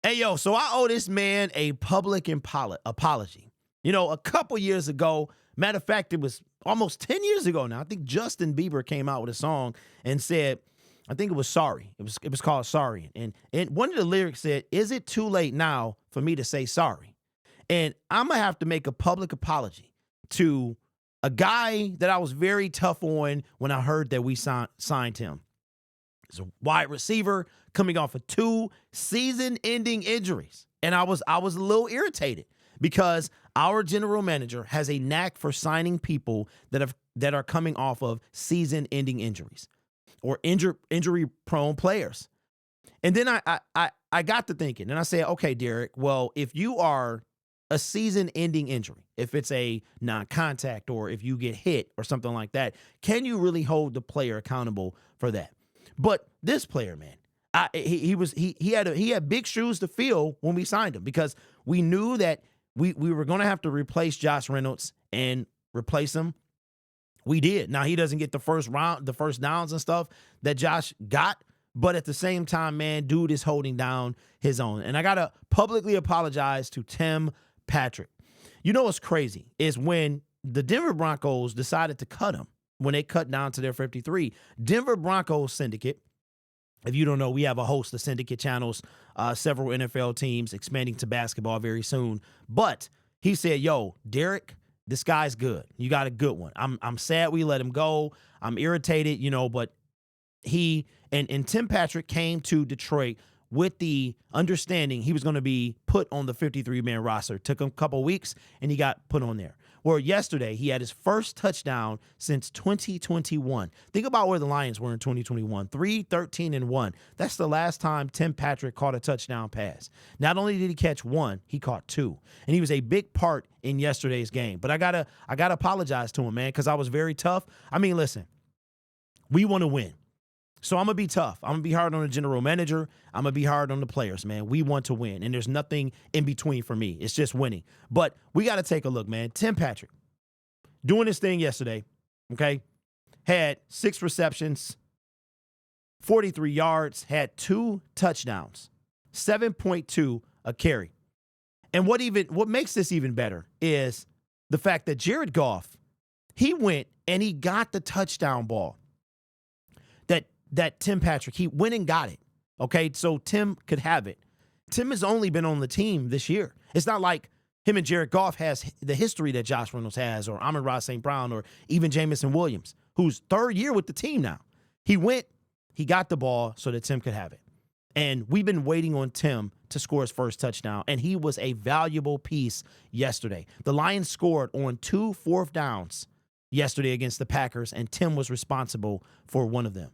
Hey, yo, so I owe this man a public apology. You know, a couple years ago, matter of fact, it was almost 10 years ago now. I think Justin Bieber came out with a song and said, I think it was Sorry. It was called Sorry. And one of the lyrics said, is it too late now for me to say sorry? And I'm going to have to make a public apology to a guy that I was very tough on when I heard that we signed him. He's a wide receiver coming off of 2 season-ending injuries. And I was a little irritated because our general manager has a knack for signing people that are coming off of season-ending injuries or injury-prone players. And then I got to thinking, and I said, okay, Derek, well, if you are a season-ending injury, if it's a non-contact or if you get hit or something like that, can you really hold the player accountable for that? But this player, man, he had big shoes to fill when we signed him because we knew that we were going to have to replace Josh Reynolds and replace him. We did. Now he doesn't get the first downs and stuff that Josh got, but at the same time, man, dude is holding down his own. And I gotta publicly apologize to Tim Patrick. You know what's crazy is when the Denver Broncos decided to cut him. When they cut down to their 53, Denver Broncos Syndicate, if you don't know, we have a host of Syndicate channels, several NFL teams expanding to basketball very soon. But he said, yo, Derek, this guy's good. You got a good one. I'm sad we let him go. I'm irritated, but he and Tim Patrick came to Detroit with the understanding he was going to be put on the 53-man roster. It took him a couple weeks, and he got put on there. Well, yesterday, he had his first touchdown since 2021. Think about where the Lions were in 2021. 3-13-1. That's the last time Tim Patrick caught a touchdown pass. Not only did he catch 1, he caught 2. And he was a big part in yesterday's game. But I gotta apologize to him, man, because I was very tough. I mean, listen, we want to win. So I'm going to be tough. I'm going to be hard on the general manager. I'm going to be hard on the players, man. We want to win, and there's nothing in between for me. It's just winning. But we got to take a look, man. Tim Patrick, doing this thing yesterday, okay, had 6 receptions, 43 yards, had 2 touchdowns, 7.2 a carry. And what makes this even better is the fact that Jared Goff, he went and he got the touchdown ball. That Tim Patrick, he went and got it, okay? So Tim could have it. Tim has only been on the team this year. It's not like him and Jared Goff has the history that Josh Reynolds has or Amon-Ra St. Brown or even Jamison Williams, who's 3rd year with the team now. He went, he got the ball so that Tim could have it. And we've been waiting on Tim to score his first touchdown, and he was a valuable piece yesterday. The Lions scored on 2 4th downs yesterday against the Packers, and Tim was responsible for one of them.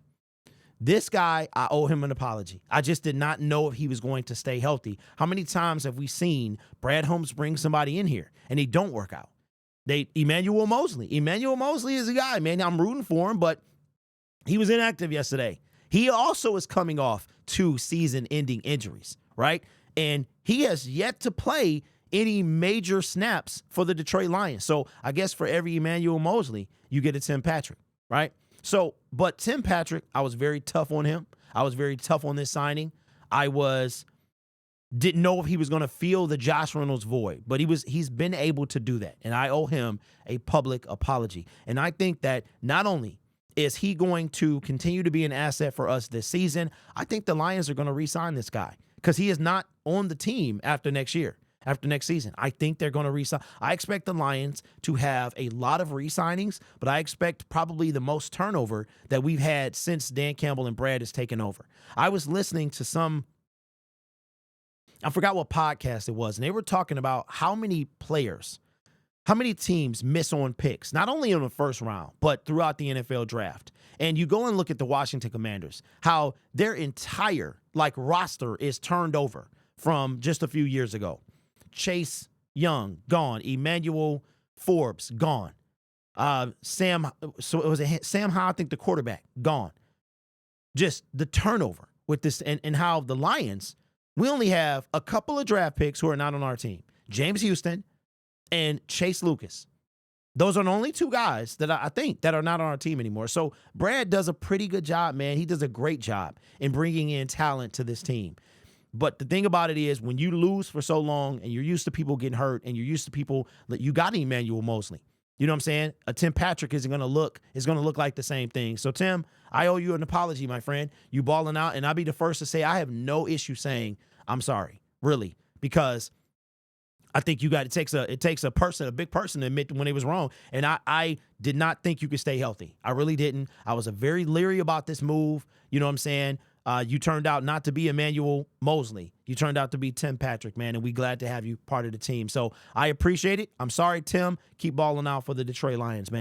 This guy, I owe him an apology. I just did not know if he was going to stay healthy. How many times have we seen Brad Holmes bring somebody in here and they don't work out? Emmanuel Mosley. Emmanuel Mosley is a guy, man. I'm rooting for him, but he was inactive yesterday. He also is coming off 2 season-ending injuries, right? And he has yet to play any major snaps for the Detroit Lions. So I guess for every Emmanuel Mosley, you get a Tim Patrick, right? So, but Tim Patrick, I was very tough on him. I was very tough on this signing. Didn't know if he was going to fill the Josh Reynolds void, but he's been able to do that. And I owe him a public apology. And I think that not only is he going to continue to be an asset for us this season, I think the Lions are going to re-sign this guy because he is not on the team after next year. After next season, I think they're going to re-sign. I expect the Lions to have a lot of re-signings, but I expect probably the most turnover that we've had since Dan Campbell and Brad has taken over. I was listening to I forgot what podcast it was, and they were talking about how many teams miss on picks, not only in the first round, but throughout the NFL draft. And you go and look at the Washington Commanders, how their entire roster is turned over from just a few years ago. Chase Young, gone. Emmanuel Forbes, gone. Sam Howell, I think the quarterback, gone. Just the turnover with this and how the Lions, we only have a couple of draft picks who are not on our team. James Houston and Chase Lucas. Those are the only 2 guys that I think that are not on our team anymore. So Brad does a pretty good job, man. He does a great job in bringing in talent to this team. But the thing about it is, when you lose for so long and you're used to people getting hurt and you're used to people that you got Emmanuel Mosley. You know what I'm saying? A Tim Patrick is gonna look like the same thing. So Tim, I owe you an apology, my friend. You balling out, and I'll be the first to say I have no issue saying I'm sorry, really, because I think it takes a big person to admit when it was wrong. And I did not think you could stay healthy. I really didn't. I was very leery about this move. You know what I'm saying? You turned out not to be Emmanuel Mosley. You turned out to be Tim Patrick, man, and we glad to have you part of the team. So I appreciate it. I'm sorry, Tim. Keep balling out for the Detroit Lions, man.